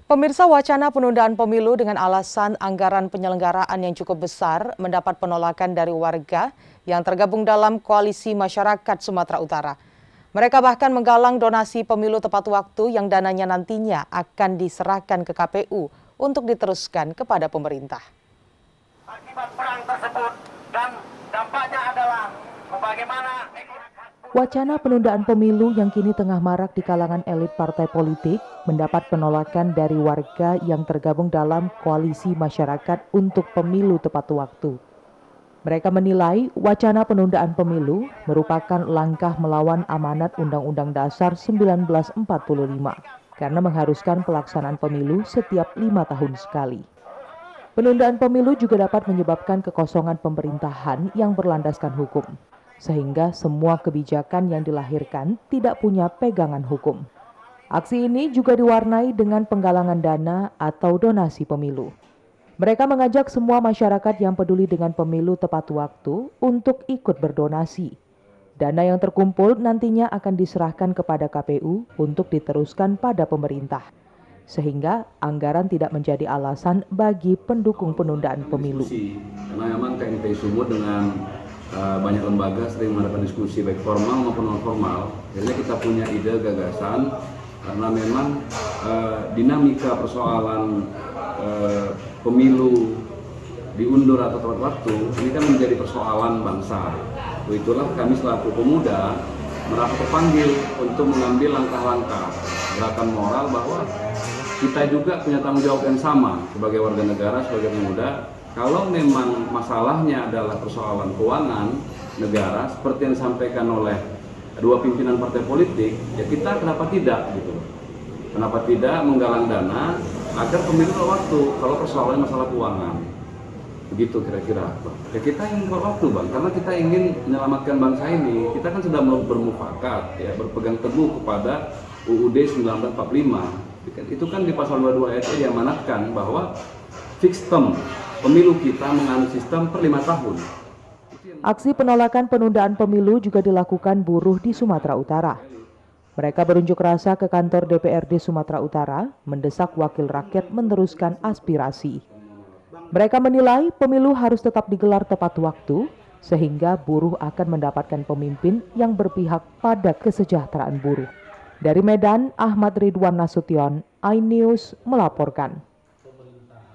Pemirsa, wacana penundaan pemilu dengan alasan anggaran penyelenggaraan yang cukup besar mendapat penolakan dari warga yang tergabung dalam Koalisi Masyarakat Sumatera Utara. Mereka bahkan menggalang donasi pemilu tepat waktu yang dananya nantinya akan diserahkan ke KPU untuk diteruskan kepada pemerintah. Akibat perang tersebut dan dampaknya adalah bagaimana wacana penundaan pemilu yang kini tengah marak di kalangan elit partai politik mendapat penolakan dari warga yang tergabung dalam Koalisi Masyarakat untuk Pemilu Tepat Waktu. Mereka menilai wacana penundaan pemilu merupakan langkah melawan amanat Undang-Undang Dasar 1945 karena mengharuskan pelaksanaan pemilu setiap 5 tahun sekali. Penundaan pemilu juga dapat menyebabkan kekosongan pemerintahan yang berlandaskan hukum, sehingga semua kebijakan yang dilahirkan tidak punya pegangan hukum. Aksi ini juga diwarnai dengan penggalangan dana atau donasi pemilu. Mereka mengajak semua masyarakat yang peduli dengan pemilu tepat waktu untuk ikut berdonasi. Dana yang terkumpul nantinya akan diserahkan kepada KPU untuk diteruskan pada pemerintah, sehingga anggaran tidak menjadi alasan bagi pendukung penundaan pemilu. Karena memang KNPI Sumut dengan banyak lembaga sering mengadakan diskusi baik formal maupun non formal. Akhirnya kita punya ide gagasan karena memang dinamika persoalan pemilu diundur atau tepat waktu ini kan menjadi persoalan bangsa. Itulah kami selaku pemuda merasa terpanggil untuk mengambil langkah-langkah gerakan moral bahwa kita juga punya tanggung jawab yang sama sebagai warga negara, sebagai pemuda. Kalau memang masalahnya adalah persoalan keuangan negara seperti yang disampaikan oleh dua pimpinan partai politik, ya kita kenapa tidak gitu. Kenapa tidak menggalang dana agar pemilu tepat waktu kalau persoalannya masalah keuangan. Begitu kira-kira. Ya kita ingin tepat waktu, Bang, karena kita ingin menyelamatkan bangsa ini. Kita kan sudah bermufakat ya, berpegang teguh kepada UUD 1945. Itu kan di pasal 22 ayat diamanatkan bahwa fixed term pemilu kita menganut sistem per 5 tahun. Aksi penolakan penundaan pemilu juga dilakukan buruh di Sumatera Utara. Mereka berunjuk rasa ke kantor DPRD Sumatera Utara, mendesak wakil rakyat meneruskan aspirasi. Mereka menilai pemilu harus tetap digelar tepat waktu, sehingga buruh akan mendapatkan pemimpin yang berpihak pada kesejahteraan buruh. Dari Medan, Ahmad Ridwan Nasution, iNews melaporkan.